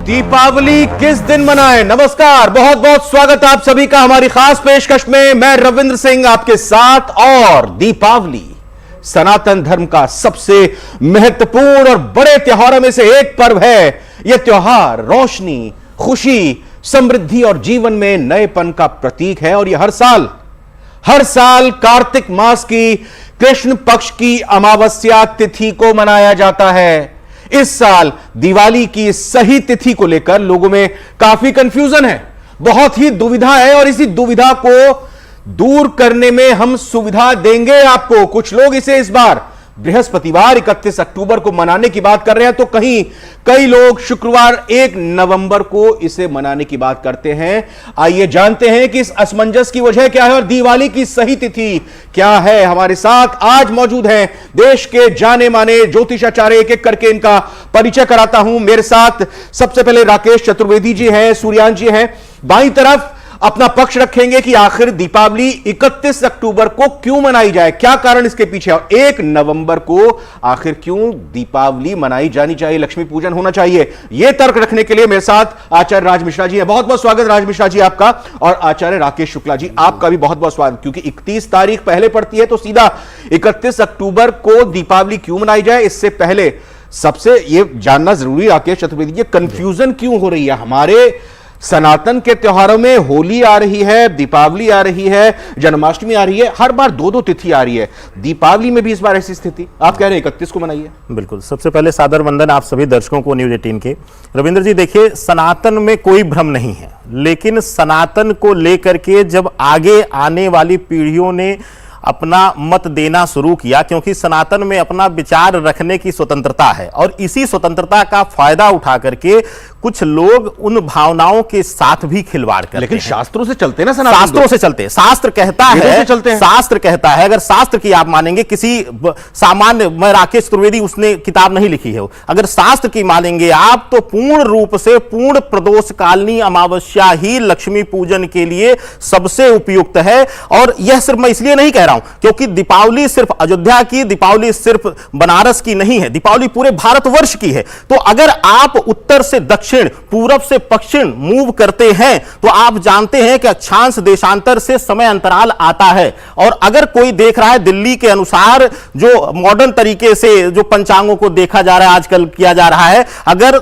दीपावली किस दिन मनाएं? नमस्कार, बहुत बहुत स्वागत आप सभी का हमारी खास पेशकश में। मैं रविंद्र सिंह आपके साथ। और दीपावली सनातन धर्म का सबसे महत्वपूर्ण और बड़े त्योहारों में से एक पर्व है। यह त्योहार रोशनी, खुशी, समृद्धि और जीवन में नएपन का प्रतीक है। और यह हर साल कार्तिक मास की कृष्ण पक्ष की अमावस्या तिथि को मनाया जाता है। इस साल दिवाली की सही तिथि को लेकर लोगों में काफी कंफ्यूजन है, बहुत ही दुविधा है। और इसी दुविधा को दूर करने में हम सुविधा देंगे आपको। कुछ लोग इसे इस बार बृहस्पतिवार 31 अक्टूबर को मनाने की बात कर रहे हैं, तो कई लोग शुक्रवार 1 नवंबर को इसे मनाने की बात करते हैं। आइए जानते हैं कि इस असमंजस की वजह क्या है और दिवाली की सही तिथि क्या है। हमारे साथ आज मौजूद हैं देश के जाने माने ज्योतिषाचार्य, एक एक करके इनका परिचय कराता हूं। मेरे साथ सबसे पहले राकेश चतुर्वेदी जी हैं, सूर्यान जी हैं। बाईं तरफ अपना पक्ष रखेंगे कि आखिर दीपावली 31 अक्टूबर को क्यों मनाई जाए, क्या कारण इसके पीछे, और 1 नवंबर को आखिर क्यों दीपावली मनाई जानी चाहिए, लक्ष्मी पूजन होना चाहिए। यह तर्क रखने के लिए मेरे साथ आचार्य राज मिश्रा जी हैं। बहुत बहुत स्वागत राज मिश्रा जी आपका। और आचार्य राकेश शुक्ला जी आपका भी बहुत बहुत स्वागत। क्योंकि 31 तारीख पहले पड़ती है तो सीधा 31 अक्टूबर को दीपावली क्यों मनाई जाए, इससे पहले सबसे यह जानना जरूरी राकेश चतुर्वेदी, ये कंफ्यूजन क्यों हो रही है। हमारे सनातन के त्योहारों में होली आ रही है, दीपावली आ रही है, जन्माष्टमी आ रही है, हर बार दो तिथि आ रही है। दीपावली में भी इस बार ऐसी स्थिति, आप कह रहे हैं 31 को मनाइए। बिल्कुल, सबसे पहले सादर वंदन आप सभी दर्शकों को न्यूज 18 के। रविंद्र जी देखिए, सनातन में कोई भ्रम नहीं है, लेकिन सनातन को लेकर के जब आगे आने वाली पीढ़ियों ने अपना मत देना शुरू किया, क्योंकि सनातन में अपना विचार रखने की स्वतंत्रता है, और इसी स्वतंत्रता का फायदा उठा करके कुछ लोग उन भावनाओं के साथ भी खिलवाड़ करते हैं। लेकिन शास्त्रों से चलते ना, शास्त्रों से चलते, शास्त्र कहता है, शास्त्र कहता है, अगर शास्त्र की आप मानेंगे, किसी सामान्य, मैं राकेश चतुर्वेदी उसने किताब नहीं लिखी है, अगर शास्त्र की मानेंगे आप तो पूर्ण रूप से पूर्ण प्रदोष कालीनी अमावस्या ही लक्ष्मी पूजन के लिए सबसे उपयुक्त है। और यह सिर्फ मैं इसलिए नहीं कह रहा हूं क्योंकि दीपावली सिर्फ अयोध्या की, दीपावली सिर्फ बनारस की नहीं है, दीपावली पूरे भारतवर्ष की है। तो अगर आप उत्तर से दक्षिण, पूरब से पश्चिम मूव करते हैं तो आप जानते हैं कि अक्षांश देशांतर से समय अंतराल आता है। और अगर कोई देख रहा है दिल्ली के अनुसार, जो मॉडर्न तरीके से जो पंचांगों को देखा जा रहा है, आजकल किया जा रहा है, अगर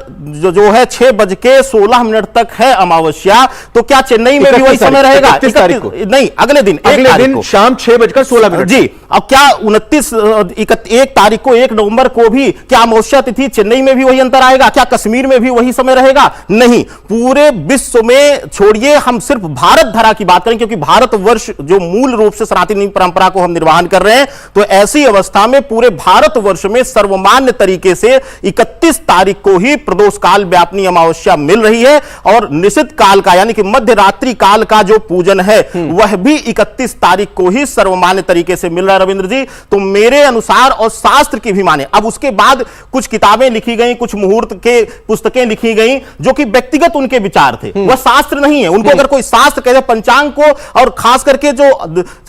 जो है 6:16 तक है अमावस्या, तो क्या चेन्नई में भी वही समय रहेगा? 31 तारीख को नहीं, अगले दिन शाम 6:16 जी। अब क्या 1 तारीख को, 1 नवंबर को भी क्या अमावस्या तिथि चेन्नई में भी वही अंतर आएगा? क्या कश्मीर में भी वही समय रहेगा? नहीं, पूरे विश्व में छोड़िए, हम सिर्फ भारत धरा की बात करें, क्योंकि भारतवर्ष जो मूल रूप से सनातनी परंपरा को हम निर्वहन कर रहे हैं, तो ऐसी अवस्था में पूरे भारतवर्ष में सर्वमान्य तरीके से 31 तारीख को ही प्रदोष काल व्यापनी अमावस्या मिल रही है। और निश्चित काल का, यानी कि मध्य रात्रि काल का जो पूजन है वह भी 31 तारीख को ही सर्वमान्य तरीके से मिल रहा है। रविंद्र जी, तो मेरे अनुसार, और शास्त्र की भी माने, अब उसके बाद कुछ किताबें लिखी गई, कुछ मुहूर्त के पुस्तकें लिखी गई जो कि व्यक्तिगत उनके विचार थे, वह शास्त्र नहीं है। उनको अगर कोई शास्त्र कहते, पंचांग को, और खास करके जो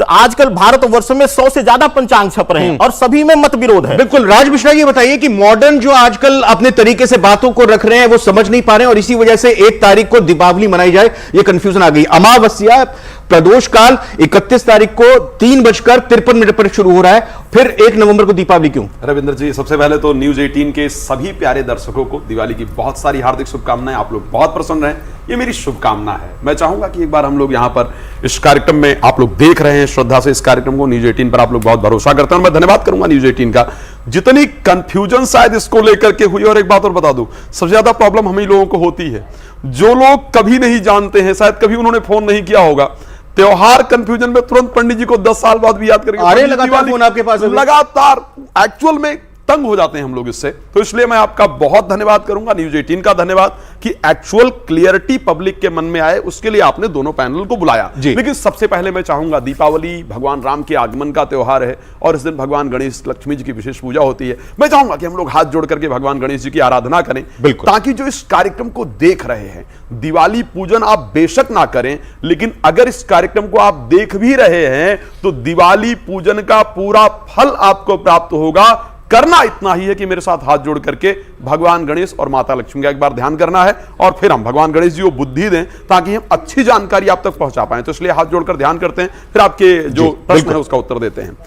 आजकल भारतवर्ष में 100 से ज्यादा पंचांग छप रहे हैं और सभी में मत विरोध है। बिल्कुल। राज मिश्रा ये बताइए कि मॉडर्न जो आजकल अपने तरीके से बातों को रख रहे हैं वो समझ नहीं पा रहे हैं, और इसी वजह से 1 तारीख को दीपावली मनाई जाए, ये कंफ्यूजन आ गई। अमावस्या प्रदोष काल 31 तारीख को 3:53 पर शुरू हो रहा है, फिर 1 नवंबर को दीपावली क्यों? रविंद्र जी, सबसे पहले तो न्यूज 18 के सभी प्यारे दर्शकों को दिवाली की बहुत सारी हार्दिक शुभकामनाएं। आप लोग बहुत प्रसन्न रहें, ये मेरी शुभकामना है। मैं चाहूंगा कि एक बार हम लोग यहाँ पर इस कार्यक्रम में, आप लोग देख रहे हैं श्रद्धा से इस कार्यक्रम को, न्यूज 18 पर आप लोग बहुत भरोसा करते हैं। मैं धन्यवाद करूंगा न्यूज 18 का, जितनी कंफ्यूजन शायद इसको लेकर के हुई। और एक बात और बता दूं, सबसे ज्यादा प्रॉब्लम हम ही लोगों को होती है, जो लोग कभी नहीं जानते हैं, शायद कभी उन्होंने फोन नहीं किया होगा, त्योहार कंफ्यूजन में तुरंत पंडित जी को 10 साल बाद भी याद करेंगे। अरे लगातार फोन आपके पास, लगातार एक्चुअल में तंग हो जाते हैं हम लोग इससे। तो इसलिए मैं आपका बहुत धन्यवाद करूंगा, न्यूज 18 का धन्यवाद कि एक्चुअल क्लियरिटी पब्लिक के मन में आए, उसके लिए आपने दोनों पैनल को बुलाया। लेकिन सबसे पहले मैं चाहूंगा, दीपावली भगवान राम के आगमन का त्योहार है और इस दिन भगवान गणेश लक्ष्मी जी की विशेष पूजा होती है। मैं चाहूंगा कि हम लोग हाथ जोड़ करके भगवान गणेश जी की आराधना करें, ताकि जो इस कार्यक्रम को देख रहे हैं, दिवाली पूजन आप बेशक ना करें, लेकिन अगर इस कार्यक्रम को आप देख भी रहे हैं तो दिवाली पूजन का पूरा फल आपको प्राप्त होगा। करना इतना ही है कि मेरे साथ हाथ जोड़ करके भगवान गणेश और माता लक्ष्मी का एक बार ध्यान करना है, और फिर हम भगवान गणेश जी को बुद्धि दें ताकि हम अच्छी जानकारी आप तक पहुंचा पाएं। तो इसलिए हाथ जोड़कर ध्यान करते हैं, फिर आपके जो प्रश्न है उसका उत्तर देते हैं।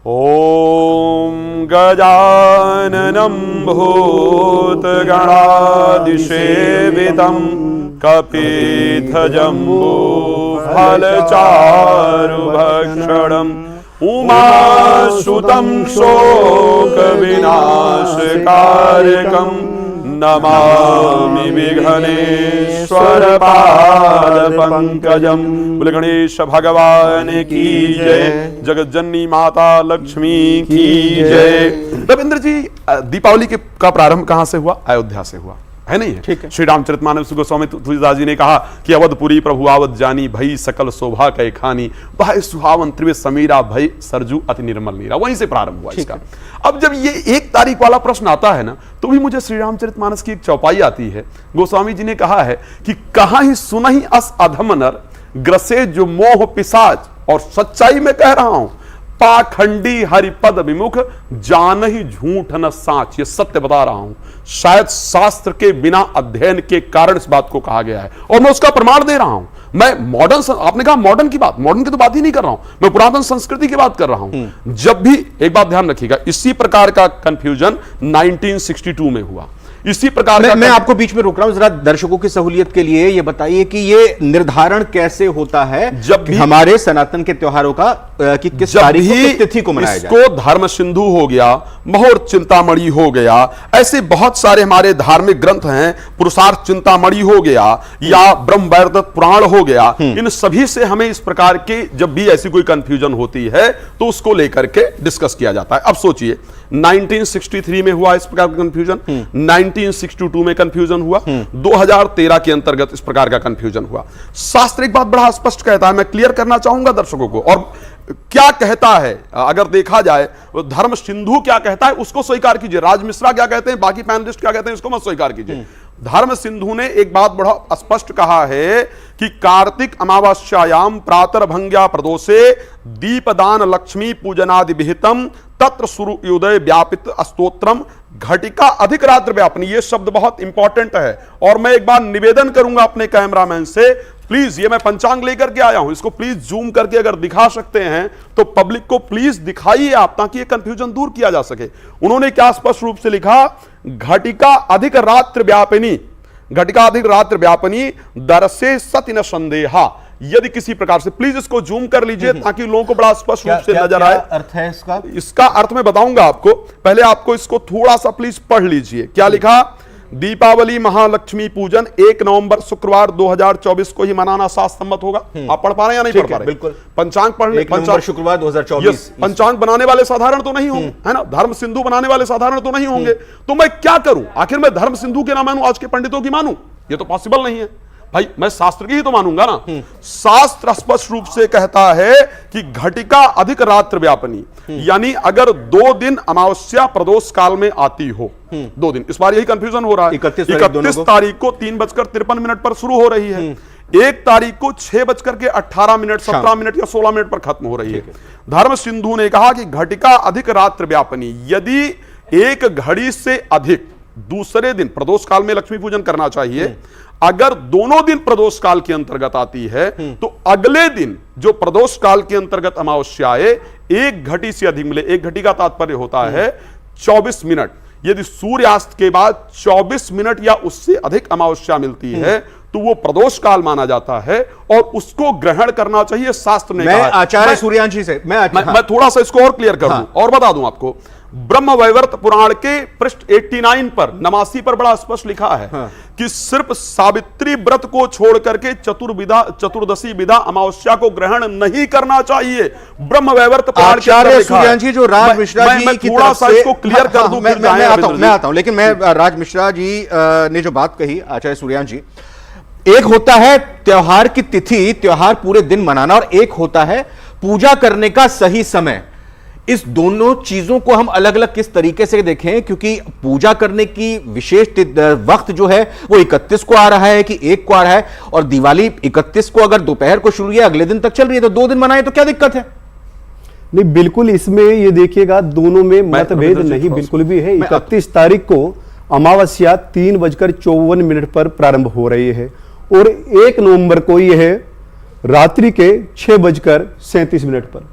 ओम गजाननं भूतगणादिसेवितं कपिध्वजम्बो फलचारुभक्षणम् उमासुतं शोकविनाशकारकं नमामि विघ्नेश्वर पादपंकजम। बोले गणेश भगवान की जय, जगतजननी माता लक्ष्मी की जय। रविंद्र जी, दीपावली का प्रारंभ कहां से हुआ? अयोध्या से हुआ, है नहीं है? ठीक है। श्री रामचरितमानस गोस्वामी तुलसीदास जी ने कहा कि अवधपुरी प्रभु आवत जानी, भई सकल शोभा कै खानी, वह सुहावन त्रिवे समीरा, भई सरजू अति निर्मल नीरा। वहीं से प्रारंभ हुआ इसका। अब जब ये 1 तारीख वाला प्रश्न आता है ना, तो भी मुझे श्री रामचरितमानस की एक चौपाई आती है। गोस्वामी जी ने कहा है कि कहां ही सुनहि अस अधम नर, ग्रसे जो मोह पिशाच, और सच्चाई में कह रहा हूं, पाखंडी हरिपद विमुख, जान ही झूठ न साच। ये सत्य बता रहा हूं, शायद शास्त्र के बिना अध्ययन के कारण इस बात को कहा गया है, और मैं उसका प्रमाण दे रहा हूं। मैं मॉडर्न, आपने कहा मॉडर्न की बात, मॉडर्न की तो बात ही नहीं कर रहा हूं, मैं पुरातन संस्कृति की बात कर रहा हूं। जब भी, एक बात ध्यान रखिएगा, इसी प्रकार का कंफ्यूजन 1962 में हुआ, इसी प्रकार मैं आपको बीच में रोक रहा हूं, जरा दर्शकों की सहूलियत के लिए ये बताइए कि ये निर्धारण कैसे होता है जब भी हमारे सनातन के त्योहारों का कि किस तारीख को, किस तिथि को मनाया जाए। इसको धर्म सिंधु हो गया, महोर चिंतामणि हो गया, ऐसे बहुत सारे हमारे धार्मिक ग्रंथ हैं, पुरुषार्थ चिंतामणि हो गया, या ब्रह्म वैवर्त पुराण हो गया। इन सभी से हमें इस प्रकार के जब भी ऐसी कोई कंफ्यूजन होती है तो उसको लेकर के डिस्कस किया जाता है। अब सोचिए, 1963 में हुआ इस प्रकार का कंफ्यूजन, 1962 में कंफ्यूजन हुआ, 2013 के अंतर्गत इस प्रकार का कंफ्यूजन हुआ। शास्त्र एक बात बड़ा स्पष्ट कहता है, मैं क्लियर करना चाहूंगा दर्शकों को, और क्या कहता है अगर देखा जाए, धर्म सिंधु क्या कहता है उसको स्वीकार कीजिए, राज मिश्रा क्या कहते हैं, बाकी पैनलिस्ट क्या कहते हैं, इसको मत स्वीकार कीजिए। धर्म सिंधु ने एक बात बड़ा स्पष्ट कहा है कि कार्तिक अमावस्यायाम प्रातर्भंग्या प्रदोषे दीपदान लक्ष्मी पूजनादि विहितम तत्र सूर्योदय व्यापित स्तोत्रम घटिका अधिक रात्र व्यापनी। ये शब्द बहुत इंपॉर्टेंट है, और मैं एक बार निवेदन करूंगा अपने कैमरामैन से, प्लीज, ये मैं पंचांग लेकर के आया हूं, इसको प्लीज जूम करके अगर दिखा सकते हैं तो पब्लिक को प्लीज दिखाइए आप, ताकि ये कंफ्यूजन दूर किया जा सके। उन्होंने क्या स्पष्ट रूप से लिखा, घटिका अधिक रात्र व्यापिनी, घटिका अधिक रात्र व्यापिनी दरसे सति न संदेहा। यदि किसी प्रकार से, प्लीज इसको जूम कर लीजिए ताकि लोगों को बड़ा स्पष्ट रूप से नजर आए। अर्थ है इसका? इसका अर्थ मैं बताऊंगा आपको, पहले आपको इसको थोड़ा सा प्लीज पढ़ लीजिए। क्या लिखा? दीपावली महालक्ष्मी पूजन 1 नवंबर शुक्रवार 2024 को ही मनाना शास्त्र सम्मत होगा। आप पढ़ पा रहे हैं या नहीं पढ़ पा रहे? बिल्कुल। पंचांग पढ़ ले, पंचांग शुक्रवार 2024। पंचांग बनाने वाले साधारण तो नहीं होंगे, है ना, धर्म सिंधु बनाने वाले साधारण तो नहीं होंगे, तो मैं क्या करूं? आखिर मैं धर्म सिंधु के ना मानूं, आज के पंडितों की मानूं? ये तो पॉसिबल नहीं है भाई, मैं शास्त्र की ही तो मानूंगा ना। शास्त्र स्पष्ट रूप से कहता है कि घटिका अधिक रात्र व्यापनी, यानी अगर 2 दिन अमावस्या प्रदोष काल में आती हो, 2 दिन, इस बार यही कंफ्यूजन हो रहा है। 31 तारीख को 3:53 पर शुरू हो रही है, 1 तारीख को 6:18, 17 मिनट या 16 मिनट पर खत्म हो रही है। धर्म सिंधु ने कहा कि घटिका अधिक रात्र व्यापनी, यदि एक घड़ी से अधिक दूसरे दिन प्रदोष काल में लक्ष्मी पूजन करना चाहिए, अगर दोनों दिन प्रदोष काल के अंतर्गत आती है तो अगले दिन जो प्रदोष काल के अंतर्गत अमावस्या है 1 घटी से अधिक मिले। 1 घटी का तात्पर्य होता है 24 मिनट। यदि सूर्यास्त के बाद 24 मिनट या उससे अधिक अमावस्या मिलती है तो वो प्रदोष काल माना जाता है और उसको ग्रहण करना चाहिए, शास्त्र ने कहा। आचार्य सूर्यांशी से मैं थोड़ा सा इसको और क्लियर कर दूं और बता दूं आपको। ब्रह्म वैवर्त पुराण के पृष्ठ 89 पर, नमासी पर बड़ा स्पष्ट लिखा है कि सिर्फ सावित्री व्रत को छोड़ करके चतुर्दशी विधा अमावस्या को ग्रहण नहीं करना चाहिए। ब्रह्म वैवर्त पुराण के आचार्य सूर्यांशी जो राज मिश्रा जी की थोड़ा सा इसको क्लियर कर दूं, मैं आता हूं, लेकिन मैं राज मिश्रा जी ने जो बात कही, आचार्य सूर्यांशी, एक होता है त्योहार की तिथि, त्योहार पूरे दिन मनाना, और एक होता है पूजा करने का सही समय। इस दोनों चीजों को हम अलग अलग किस तरीके से देखें, क्योंकि पूजा करने की विशेष वक्त जो है वो 31 को आ रहा है कि 1 को आ रहा है, और दिवाली 31 को अगर दोपहर को शुरू है अगले दिन तक चल रही है, तो 2 दिन मनाए तो क्या दिक्कत है? नहीं, बिल्कुल इसमें ये देखिएगा, दोनों में मतभेद रविंद्र जी, नहीं थोड़ा बिल्कुल भी है। मैं 31 तारीख को अमावस्या 3:54 पर प्रारंभ हो रही है और 1 नवंबर को यह रात्रि के 6:37 पर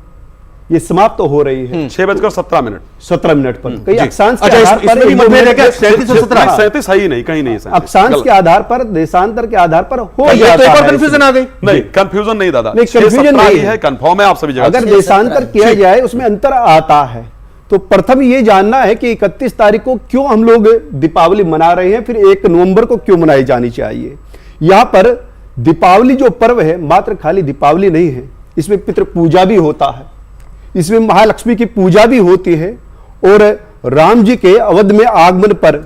ये समाप्त तो हो रही है। 6:17 17 पर कई जी। अक्षांश के अच्छा, आधार इसमें भी मतभेद है क्या? 37 और 17? 37 है ही नहीं, कहीं नहीं है 37। अक्षांश गलत। के आधार पर, देशांतर के आधार पर हो ये जाता तो एक और है। कंफ्यूजन आ गई। नहीं, कंफ्यूजन नहीं दादा, नहीं, confusion 6:17 नहीं ही है। है, कंफर्म है आप सभी जगह अगर से। देशांतर किया जाए उसमें अंतर आता है। तो प्रथम ये जानना है कि 31 तारीख को क्यों हम लोग दीपावली मना रहे हैं, फिर 1 नवंबर को क्यों मनाई जानी चाहिए। यहां पर दीपावली जो पर्व है मात्र खाली दीपावली नहीं है, इसमें पितृ पूजा भी होता है, इसमें महालक्ष्मी की पूजा भी होती है और राम जी के अवध में आगमन पर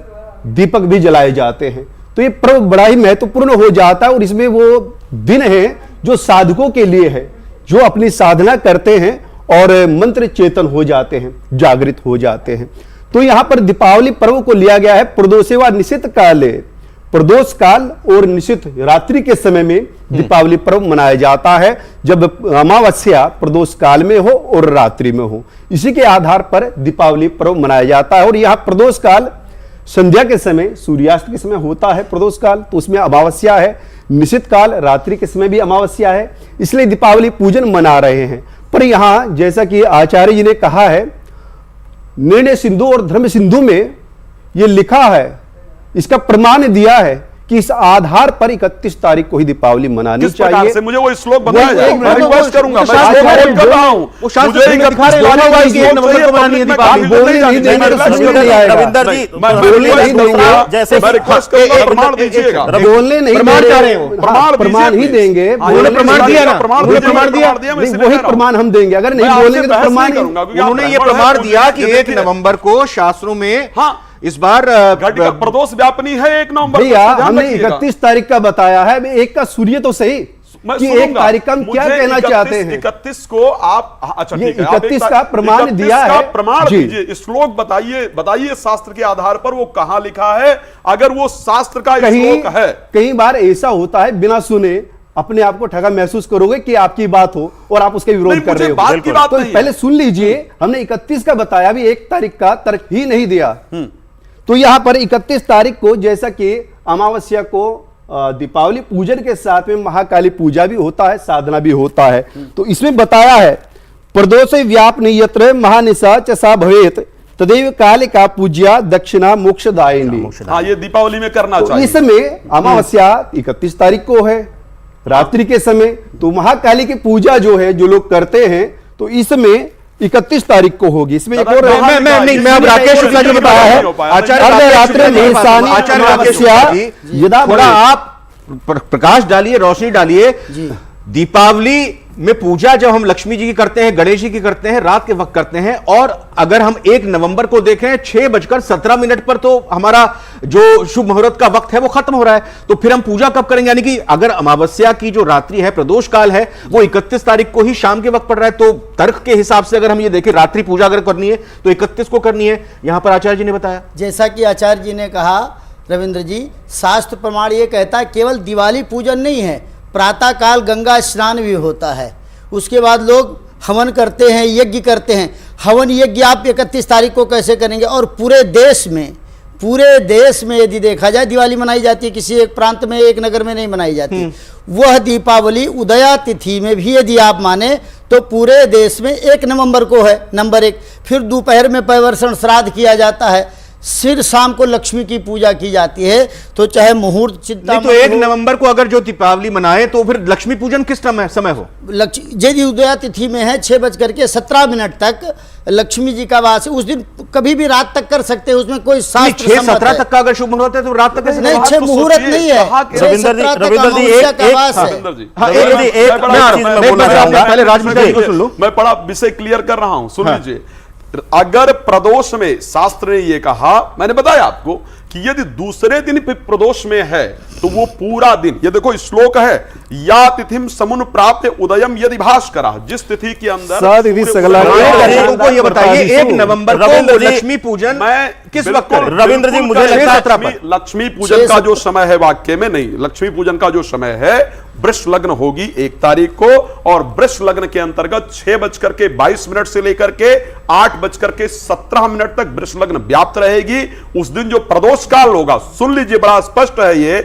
दीपक भी जलाए जाते हैं। तो ये पर्व बड़ा ही महत्वपूर्ण हो जाता है और इसमें वो दिन है जो साधकों के लिए है, जो अपनी साधना करते हैं और मंत्र चेतन हो जाते हैं, जागृत हो जाते हैं। तो यहां पर दीपावली पर्व को लिया गया है प्रदोषेवा निशित काले, प्रदोष काल और निशित रात्रि के समय में दीपावली पर्व मनाया जाता है, जब अमावस्या प्रदोष काल में हो और रात्रि में हो। इसी के आधार पर दीपावली पर्व मनाया जाता है। और यहां प्रदोष काल संध्या के समय, सूर्यास्त के समय होता है प्रदोष काल, तो उसमें अमावस्या है। निशित काल रात्रि के समय भी अमावस्या है, इसलिए दीपावली पूजन मना रहे हैं। पर यहां जैसा कि आचार्य जी ने कहा है, निर्णय सिंधु और धर्म सिंधु में यह लिखा है, इसका प्रमाण दिया है कि इस आधार पर 31 तारीख को ही दीपावली मनानी किस प्रकार चाहिए। से मुझे वो श्लोक बताया जाए, एक मैं मिनट, रिक्वेस्ट करूंगा, मैं शास्त्र श्लोक में बोल कर रहा हूं। वो शास्त्र मुझे में दिखा रहे हैं, दोनों दोनों भाई की एक नवंबर को बनानी है दीपावली। बोलने नहीं देंगे तो समझ में नहीं आएगा। रविंदर जी, मैं बोलने रिक्वेस्ट नहीं देंगे। करूंगा, जैसे मैं रिक्वेस्ट करूंगा, प्रमाण दीजिएगा। बोलने नहीं प्रमाण दे चाह रहे रहे हो? हाँ, प्रमाण ही देंगे। उन्होंने प्रमाण दिया ना, प्रमाण उन्होंने दीजिए, प्रमाण दिया, मैं इसलिए वही कह रहा हूं। प्रमाण हम देंगे। अगर नहीं मैं आपसे बोलेंगे तो बहस प्रमाण नहीं ही करूंगा, क्योंकि आप उन्होंने ये ब्राह्मण हैं, प्रमाण मुझे दिया कि ये 1 देखिए। नवंबर को शास्त्रों में हाँ, इस बार घटिका प्रदोष व्यापनी है 1 नवंबर को, भैया, ध्यान हमने रखिएगा। 31 तारीख का बताया है, एक का सूर्य तो सही मैं कि 1 सुनूंगा। तारीख का हम क्या मुझे कहना 31 चाहते हैं। 31 को आप, अच्छा ये ठीक है, आप 31 एक का प्रमाण 31 दिया का है। प्रमाण जी। दीजिए, श्लोक बताइए शास्त्र के आधार पर वो कहां लिखा है, अगर वो शास्त्र का श्लोक है। कई बार ऐसा होता है, बिना सुने अपने आप को ठगा महसूस करोगे कि आपकी बात हो और आप उसके विरोध नहीं, कर मुझे रहे हो। बात की बात तो नहीं है। पहले सुन लीजिए, हमने 31 का बताया, भी 1 तारीख का तर्क ही नहीं दिया। तो यहां पर 31 तारीख को, जैसा कि अमावस्या को दीपावली पूजन के साथ में महाकाली पूजा भी होता है, साधना भी होता है। तो इसमें बताया है, प्रदोष व्यापनी यत्र महानिशा चसा भवेत तदैव काले का पूज्या दक्षिणा मोक्षदायिनी। हाँ, ये दीपावली में करना तो चाहिए। इस समय अमावस्या 31 तारीख को है, रात्रि के समय। तो महाकाली की पूजा जो है, जो लोग करते हैं, तो इसमें 31 तारीख को होगी। इसमें एक और मैं अब राकेश शुक्ला जी ने बताया है, आचार्य अर्धरात्रि निशानी आचार्य राकेश शुक्ला जी, यदा थोड़ा आप प्रकाश डालिए, रोशनी डालिए। दीपावली में पूजा जब हम लक्ष्मी जी की करते हैं, गणेश जी की करते हैं, रात के वक्त करते हैं, और अगर हम 1 नवंबर को देखें 6:17 पर तो हमारा जो शुभ मुहूर्त का वक्त है वो खत्म हो रहा है। तो फिर हम पूजा कब करेंगे? यानी कि अगर अमावस्या की जो रात्रि है, प्रदोष काल है, वो 31 तारीख को ही शाम के वक्त पड़ रहा है, तो तर्क के हिसाब से अगर हम ये देखें, रात्रि पूजा अगर करनी है तो 31 को करनी है। यहां पर आचार्य जी ने बताया, जैसा कि आचार्य जी ने कहा, रविंद्र जी, शास्त्र प्रमाण ये कहता है केवल दिवाली पूजन नहीं है, प्रातः काल गंगा स्नान भी होता है। उसके बाद लोग हवन करते हैं, यज्ञ करते हैं। हवन यज्ञ आप 31 तारीख को कैसे करेंगे? और पूरे देश में यदि देखा जाए, दिवाली मनाई जाती है, किसी एक प्रांत में, एक नगर में नहीं मनाई जाती। वह दीपावली उदया तिथि में भी यदि आप माने तो पूरे देश में 1 नवंबर को है, नंबर 1। फिर दोपहर में पैवर्षण श्राद्ध किया जाता है, फिर शाम को लक्ष्मी की पूजा की जाती है। तो चाहे मुहूर्त चिंता, नहीं तो 1 नवंबर को अगर जो दीपावली मनाए तो फिर लक्ष्मी पूजन किस समय हो? यदि उदया तिथि में है 6:17 तक लक्ष्मी जी का वास, उस दिन कभी भी रात तक कर सकते हैं, उसमें कोई शास्त्र 6:17 तक का अगर शुभ मुहूर्त है तो रात तक कैसे? नहीं, 6 मुहूर्त नहीं है, रविंदर जी, 17 तक रविंदर जी, अमावस्या एक- का एक- वास है। रविंदर जी, हाँ, रविंदर एक- जी, एक- मैं बड़ा- मैं चीज मैं- में बोलना मैं- चाहूंगा। पहले राजमिस्त्री जी को सुन लो। मैं बड़ा विषय क्लियर कर रहा हूं, सुन लीजिए। अगर प्रदोष में शास्त्र ने यह कहा, मैंने बताया आपको कि यदि दूसरे दिन प्रदोष में है तो वो पूरा दिन, ये देखो श्लोक है, या तिथिम समुन प्राप्त उदयम यदि भास्करा, जिस तिथि के अंदर सतिथि सकला हमको ये बताइए 1 नवंबर को लक्ष्मी पूजन मैं किस वक्त बिल्कुल, करें? रविंद्र जी, मुझे बिल्कुल, लगता है लक्ष्मी पूजन का जो समय है, वाक्य में नहीं, लक्ष्मी पूजन का जो समय है वृष लग्न होगी 1 तारीख को, और वृष लग्न के अंतर्गत 6:22 से लेकर के 8:17 तक वृष लग्न व्याप्त रहेगी। उस दिन जो प्रदोष काल होगा, सुन लीजिए, बड़ा स्पष्ट है ये,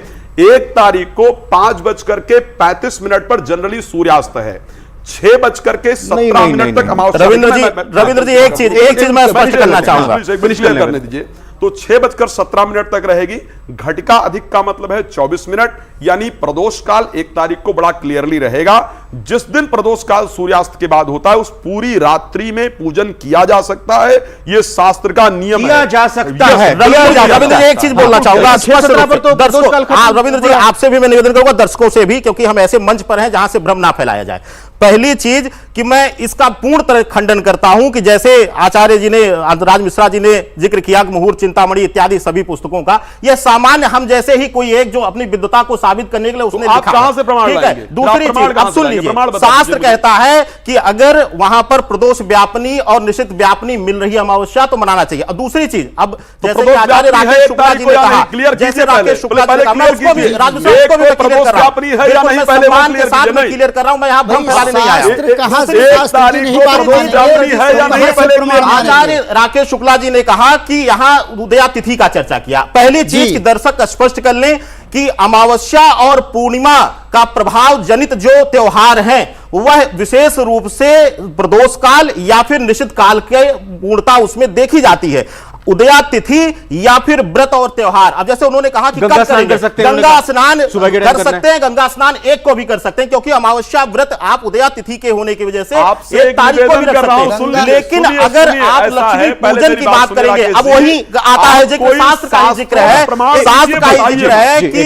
1 तारीख को 5:35 पर जनरली सूर्यास्त है, 6:17 तक अमावस्या। रविंद्र जी एक चीज मैं स्पष्ट करना चाहूंगा, करने दीजिए। तो 6:17 तक रहेगी। घटिका अधिक का मतलब है 24 मिनट, यानी प्रदोष काल 1 तारीख को बड़ा क्लियरली रहेगा। जिस दिन प्रदोष काल सूर्यास्त के बाद होता है, उस पूरी रात्रि में पूजन किया जा सकता है, यह शास्त्र का नियम किया जा सकता है। रविंद्र जी एक चीज बोलना चाहूंगा, रविंद्र जी आपसे भी मैं निवेदन करूंगा, दर्शकों से भी, क्योंकि हम ऐसे मंच पर हैं जहां से भ्रम ना फैलाया जाए। पहली चीज कि मैं इसका पूर्ण तरह खंडन करता हूं कि जैसे आचार्य जी ने, राज मिश्रा जी ने जिक्र किया, मुहूर्त चिंतामणि इत्यादि सभी पुस्तकों का, यह सामान्य हम जैसे ही कोई एक जो अपनी विद्वता को साबित करने के लिए उसने आप कहां से प्रमाण लाएंगे? दूसरी चीज अब सुन लीजिए, शास्त्र कहता है कि अगर वहां पर प्रदोष व्यापनी और निश्चित व्यापनी मिल रही अमावस्या तो मनाना चाहिए। और दूसरी चीज, अब जैसे कि आचार्य राकेश शुक्ला जी ने कहा, जैसे राकेश शुक्ला जी ने कहा, मैं उसको भी क्लियर कर रहा हूं, मैं यहां भ्रम फैलाने नहीं आया। आचार्य राकेश शुक्ला जी ने कहा कि यहां उदया तिथि का चर्चा किया। पहली चीज कि दर्शक स्पष्ट कर लें कि अमावस्या और पूर्णिमा का प्रभाव जनित जो त्योहार है वह विशेष रूप से प्रदोष काल या फिर निश्चित काल के पूर्णता उसमें देखी जाती है। उदया तिथि या फिर व्रत और त्योहार, अब जैसे उन्होंने कहा कि गंगा स्नान कर सकते हैं, गंगा स्नान कर सकते हैं, गंगा स्नान 1 को भी कर सकते हैं, क्योंकि अमावस्या व्रत आप उदया तिथि के होने की वजह से 1 तारीख को भी रख सकते हैं। लेकिन अगर आप लक्ष्मी पूजन की बात करेंगे, अब वही आता है जिक्र, शास्त्र का जिक्र है, शास्त्र का जिक्र है कि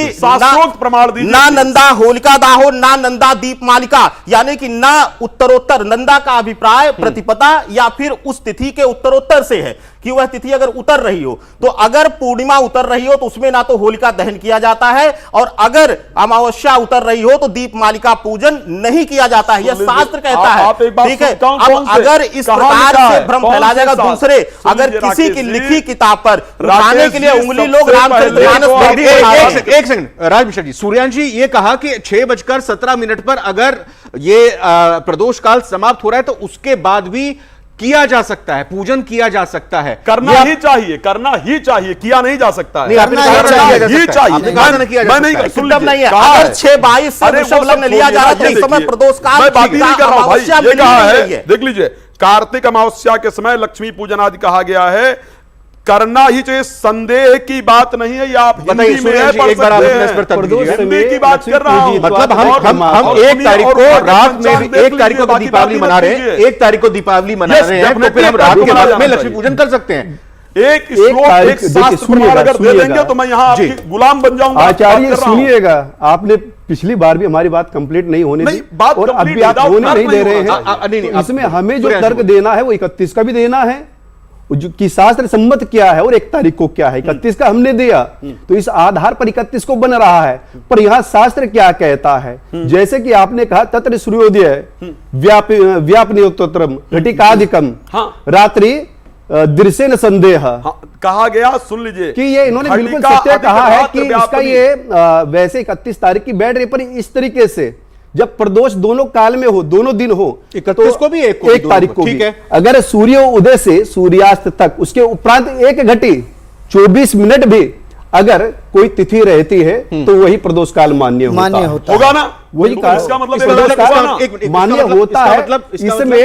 ना नंदा होलिका दाहो ना नंदा दीप मालिका, यानी कि ना उत्तरोत्तर, नंदा का अभिप्राय प्रतिपदा या फिर उस तिथि के उत्तरोत्तर से है कि वह तिथि अगर उतर रही हो, तो अगर पूर्णिमा उतर रही हो तो उसमें ना तो होलिका दहन किया जाता है, और अगर अमावस्या उतर रही हो तो दीप मालिका पूजन नहीं किया जाता है, यह शास्त्र कहता है। ठीक है, अब अगर इस प्रकार से भ्रम फैला जाएगा, दूसरे अगर किसी की लिखी किताब पर उठाने के लिए उंगली लोग रामचरितमानस। एक सेकंड राज मिश्रा जी, सूर्यांश जी ये कहा कि 6:17 पर अगर ये प्रदोष काल समाप्त हो रहा है तो उसके बाद भी किया जा सकता है, पूजन किया जा सकता है, करना ही चाहिए, करना ही चाहिए, किया नहीं जा सकता है, नहीं करना ही चाहिए। मैं नहीं सुलभ नहीं है। अगर 6:22 से वृषभ लग्न लिया जा रहा है तो इस समय प्रदोष काल बात ही नहीं कर रहा हूं भाई, ये कहा है, देख लीजिए, कार्तिक अमावस्या के समय लक्ष्मी पूजन आदि कहा गया है, करना ही चाहिए, संदेह की बात नहीं है। ये आप हिंदी में एक बार आप हिंदी की बात कर रहा हूं, मतलब हम 1 तारीख को रात में 1 तारीख को दीपावली मना रहे हैं, 1 तारीख को दीपावली मना रहे हैं, तो फिर हम रात के बाद में लक्ष्मी पूजन कर सकते हैं। एक शास्त्र प्रमाण अगर दे देंगे तो मैं यहाँ आपकी गुलाम बन जाऊंगा। आचार्य सुनिएगा, आपने पिछली बार भी हमारी बात कंप्लीट नहीं होने दी और अभी आप होने नहीं दे रहे हैं। इसमें हमें जो तर्क देना है वो 31 का भी देना है कि शास्त्र सम्मत क्या है और 1 तारीख को क्या है। 31 का हमने दिया तो इस आधार पर 31 को बन रहा है, पर यहां शास्त्र क्या कहता है, जैसे कि आपने कहा तत्र सूर्योदय व्यापनीयोत्तरम घटिकाधिकम रात्रि दृश्य न संदेह कहा गया। सुन लीजिए कि ये इन्होंने बिल्कुल सत्य कहा है कि इसका ये वैसे 31 तारीख की बैठ रही, पर इस तरीके से जब प्रदोष दोनों काल में हो, दोनों दिन हो, 31 को भी 1 तारीख को, ठीक है, अगर सूर्य उदय से सूर्यास्त तक उसके उपरांत 1 घटी 24 मिनट भी अगर कोई तिथि रहती है तो वही प्रदोष काल मान्य होगा ना, वही इसका मतलब मान्य होता है। मतलब इसमें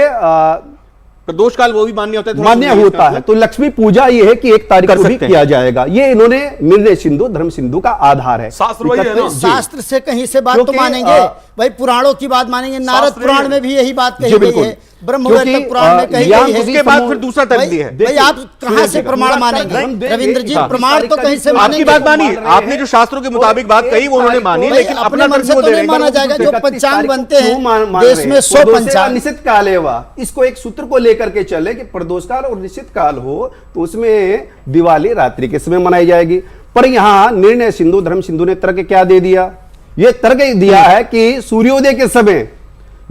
प्रदोष काल वो भी मान्य होता है, मान्य होता है। तो लक्ष्मी पूजा ये है कि 1 तारीख को भी किया जाएगा, ये इन्होंने निर्णय सिंधु धर्म सिंधु का आधार है। शास्त्र से कहीं से बात तो मानेंगे भाई, पुराणों की बात मानेंगे, नारद पुराण में भी यही बात कही गई है, ब्रह्मवैवर्त पुराण में कही गई है। उसके बाद फिर दूसरा तर्क भी है भाई, आप कहां से प्रमाण मानेंगे रविंद्र जी? प्रमाण तो कहीं से मानेंगे। आपकी बात मानी, आपने जो शास्त्रों के मुताबिक बात कही वो उन्होंने मानी, लेकिन अपना मन से तो नहीं माना जाएगा। जो पंचांग बनते हैं देश में 100 पंचांग, निश्चित काल है, इसको एक सूत्र को लेकर के चले कि प्रदोष काल और निश्चित काल हो तो उसमें दिवाली रात्रि के समय मनाई जाएगी, पर यहां निर्णय सिंधु, धर्म सिंधु ने तर्क क्या दे दिया? यह तर्क दिया है कि सूर्योदय के समय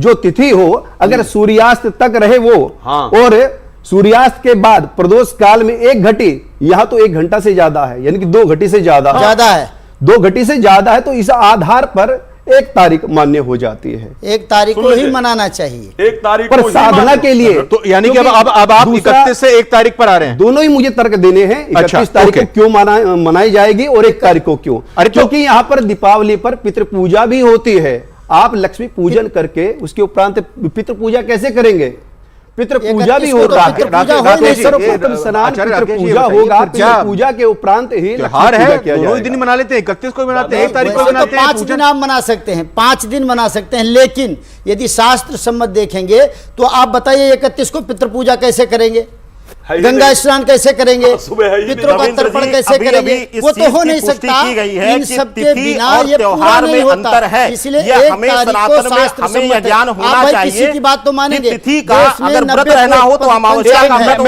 जो तिथि हो, अगर सूर्यास्त तक रहे वो, और सूर्यास्त के बाद प्रदोष काल में 1 घटी, यहां तो 1 घंटा से ज्यादा है, यानी कि 2 घटी से ज्यादा है, 2 घटी से ज्यादा है, तो इस आधार पर 1 तारीख मान्य हो जाती है। 1 तारीख को ही मनाना चाहिए, 1 तारीख पर साधना के लिए। तो यानी कि अब आप 31 से 1 तारीख पर आ रहे हैं। दोनों ही मुझे तर्क देने हैं। 31 तारीख को क्यों मनाई जाएगी और 1 तारीख को क्यों? क्योंकि यहां पर दीपावली पर पितृ पूजा भी होती है। आप लक्ष्मी पूजन करके उसके उपरांत पितृ पूजा कैसे करेंगे? पितृ पूजा भी होगा, सर्वप्रथम स्नान पितृ पूजा होगा, पितृ पूजा के उपरांत ही त्योहार है, दोनों ही दिन मना लेते हैं, 31 को मनाते हैं, 1 तारीख को मनाते हैं। 5 दिन आप मना सकते हैं, 5 दिन मना सकते हैं, लेकिन यदि शास्त्र सम्मत देखेंगे तो आप बताइए 31 को पितृ पूजा कैसे करेंगे? गंगा स्नान कैसे करेंगे? पितरों का तर्पण कैसे करेंगे? वो तो हो नहीं सकता। इन सबके बिना ये पूरा नहीं होता। इसलिए 1 तारीख को शास्त्र सम्मत है। आप भाई किसी की बात तो मानेंगे, तिथि का अगर व्रत रहना हो तो अमावस्या का व्रत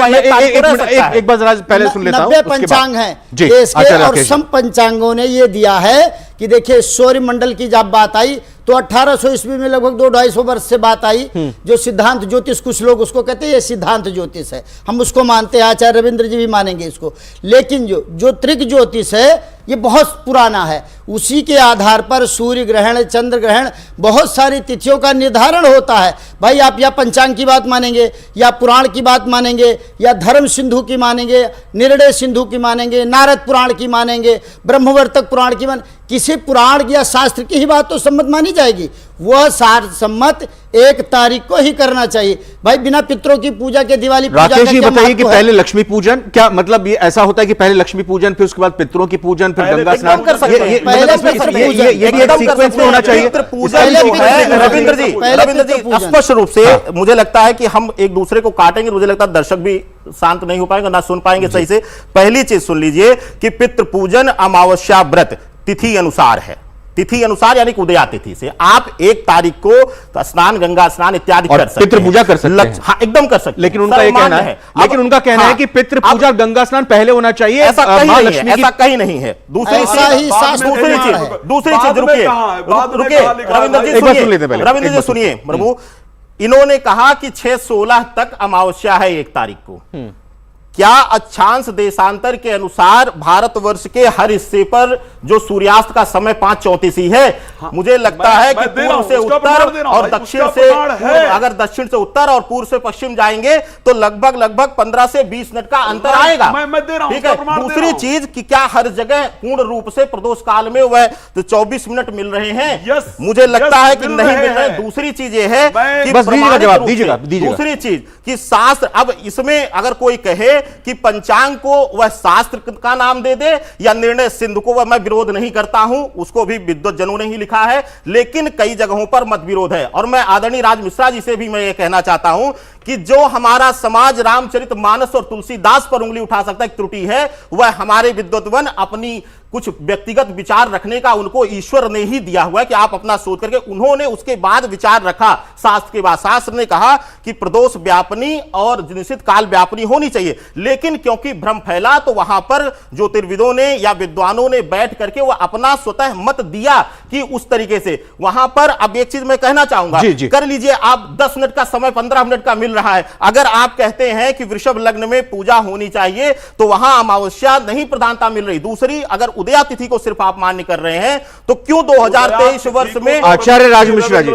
एक बार पहले सुन लेता हूं। 90 पंचांग हैं देश के, और सब पंचांगों ने ये दिया है कि देखिए सौर्य मंडल की जब बात आई तो 1800 ईस्वी में लगभग 200-250 वर्ष से बात आई। जो सिद्धांत ज्योतिष, कुछ लोग उसको कहते हैं ये सिद्धांत ज्योतिष है, हम उसको मानते हैं, आचार्य रविंद्र जी भी मानेंगे इसको। लेकिन जो त्रिक ज्योतिष है ये बहुत पुराना है, उसी के आधार पर सूर्य ग्रहण, चंद्र ग्रहण, बहुत सारी तिथियों का निर्धारण होता है। भाई आप या पंचांग की बात मानेंगे, या पुराण की बात मानेंगे, या धर्म सिंधु की मानेंगे, निर्णय सिंधु की मानेंगे, नारद पुराण की मानेंगे, ब्रह्मवर्तक पुराण की किसी पुराण या शास्त्र की ही बात तो सम्मत मानी जाएगी। वह शास्त्र सम्मत 1 तारीख को ही करना चाहिए। भाई बिना पितरों की पूजा के दिवाली पूजा राकेश जी बताइए कि पहले लक्ष्मी पूजन, क्या मतलब ये ऐसा होता है कि पहले लक्ष्मी पूजन, फिर उसके बाद पितरों की पूजन, फिर गंगा स्नान? ये भी एक सीक्वेंस में होना चाहिए। रविंद्र जी स्पष्ट रूप से मुझे लगता है कि हम एक दूसरे को काटेंगे, मुझे लगता है दर्शक भी शांत नहीं हो पाएंगे, ना सुन पाएंगे सही से। पहली चीज सुन लीजिए कि पितृ पूजन अमावस्या व्रत तिथि अनुसार है, तिथि अनुसार यानी कि उदया तिथि से आप 1 तारीख को स्नान, गंगा स्नान इत्यादि कर सकते हैं, पितृ पूजा कर सकते हैं। हाँ एकदम कर सकते हैं, लेकिन उनका ये कहना है, लेकिन उनका कहना है कि पितृ पूजा, गंगा स्नान पहले होना चाहिए। ऐसा कहीं नहीं है। दूसरी चीज रुकिए रविंद्र जी सुनिए प्रभु, इन्होंने कहा कि 6-16 तक अमावस्या है 1 तारीख को। क्या अक्षांश देशांतर के अनुसार भारतवर्ष के हर हिस्से पर जो सूर्यास्त का समय 5:34 ही है? मुझे लगता है कि पूर्व से उत्तर और दक्षिण से, अगर दक्षिण से उत्तर और पूर्व से पश्चिम जाएंगे तो लगभग 15 से 20 मिनट का अंतर आएगा। ठीक है। दूसरी चीज कि क्या हर जगह पूर्ण रूप से प्रदोष काल में वह 24 मिनट मिल रहे हैं? मुझे लगता है कि नहीं मिल रहे। दूसरी चीज ये है कि दूसरी चीज कि शास्त्र, अब इसमें अगर कोई कहे कि पंचांग को वह शास्त्र का नाम दे दे या निर्णय सिंधु को, वह मैं विरोध नहीं करता हूं, उसको भी विद्वज्जनों ने ही लिखा है, लेकिन कई जगहों पर मत विरोध है। और मैं आदरणीय राज मिश्रा जी से भी मैं ये कहना चाहता हूं कि जो हमारा समाज रामचरितमानस और तुलसीदास पर उंगली उठा सकता है त्रुटि है, वह हमारे विद्वद्वन अपनी कुछ व्यक्तिगत विचार रखने का उनको ईश्वर ने ही दिया हुआ है कि आप अपना सोच करके, उन्होंने उसके बाद विचार रखा शास्त्र के बाद। शास्त्र ने कहा कि प्रदोष व्यापनी और निश्चित काल व्यापनी होनी चाहिए, लेकिन क्योंकि भ्रम फैला तो वहां पर ज्योतिर्विदों ने या विद्वानों ने बैठ करके वह अपना स्वतः मत दिया कि उस तरीके से वहां पर। अब एक चीज मैं कहना चाहूंगा, कर लीजिए आप 10 मिनट का समय 15 मिनट का मिल रहा है, अगर आप कहते हैं कि वृषभ लग्न में पूजा होनी चाहिए तो वहां अमावस्या नहीं प्रधानता मिल रही। दूसरी, अगर उदया तिथि को सिर्फ आप मान्य कर रहे हैं तो क्यों 2023 वर्ष में? आचार्य राज मिश्रा जी,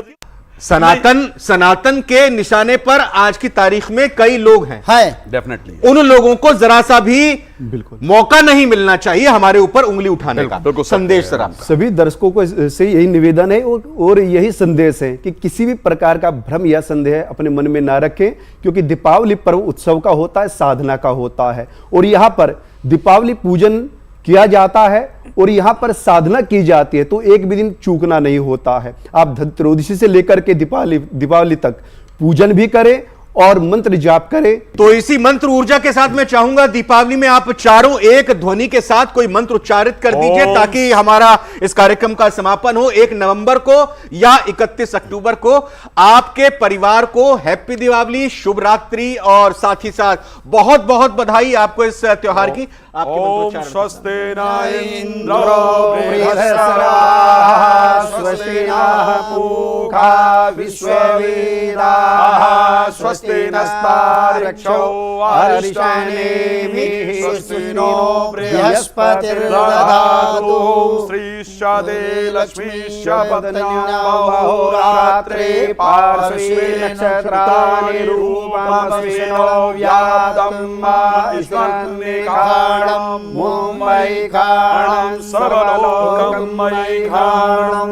सनातन के निशाने पर आज की तारीख में कई लोग हैं, डेफिनेटली उन लोगों को जरा सा भी बिल्कुल मौका नहीं मिलना चाहिए हमारे ऊपर उंगली उठाने का। संदेश सर आपका। सभी दर्शकों को से यही निवेदन है और यही संदेश है कि किसी भी प्रकार का भ्रम या संदेह अपने मन में ना रखें, क्योंकि दीपावली पर्व उत्सव का होता है, साधना का होता है, और यहां पर दीपावली पूजन किया जाता है और यहां पर साधना की जाती है, तो एक भी दिन चूकना नहीं होता है। आप धनत्रयोदशी से लेकर के दीपावली तक पूजन भी करें और मंत्र जाप करें। तो इसी मंत्र ऊर्जा के साथ मैं चाहूंगा दीपावली में आप चारों एक ध्वनि के साथ कोई मंत्र उच्चारित कर दीजिए ताकि हमारा इस कार्यक्रम का समापन हो। 1 नवंबर को या 31 अक्टूबर को आपके परिवार को हैप्पी दीपावली, शुभ रात्रि और साथ ही साथ बहुत बहुत बधाई आपको इस त्योहार की। आपके ओम मंत्रोच्चारण। स्वस्ति न इंद्रो बृहस्पतिः स्वस्ति नः पूषा विश्ववेदाः स्वस्ति नस्तार्क्ष्यो अरिष्टानेमिः स्वस्ति नो बृहस्पतिर्दधातु श्रीश्चते लक्ष्मीश्च पत्न्यावहोरात्रे पार्श्वे नक्षत्राणि रूपमस्मिनो व्याप्तं ईश्वरनिखाणं मुम्बैखाणं सर्वलोकं मयिखाणं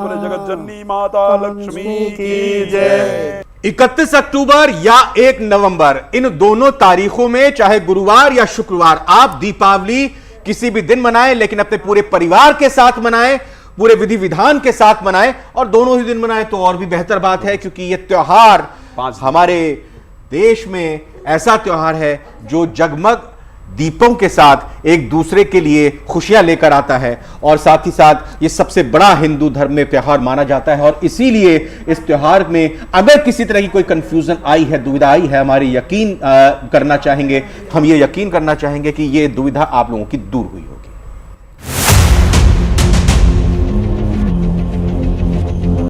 बोले जगज्जननी माता लक्ष्मी की जय। 31 अक्टूबर या 1 नवंबर, इन दोनों तारीखों में चाहे गुरुवार या शुक्रवार आप दीपावली किसी भी दिन मनाएं, लेकिन अपने पूरे परिवार के साथ मनाएं, पूरे विधि विधान के साथ मनाएं और दोनों ही दिन मनाएं तो और भी बेहतर बात है, क्योंकि यह त्योहार हमारे देश में ऐसा त्योहार है जो जगमग दीपों के साथ एक दूसरे के लिए खुशियां लेकर आता है और साथ ही साथ ये सबसे बड़ा हिंदू धर्म में त्योहार माना जाता है। और इसीलिए इस त्योहार में अगर किसी तरह की कोई कंफ्यूजन आई है, दुविधा आई है, हमारे यकीन करना चाहेंगे, हम ये यकीन करना चाहेंगे कि ये दुविधा आप लोगों की दूर हुई हो।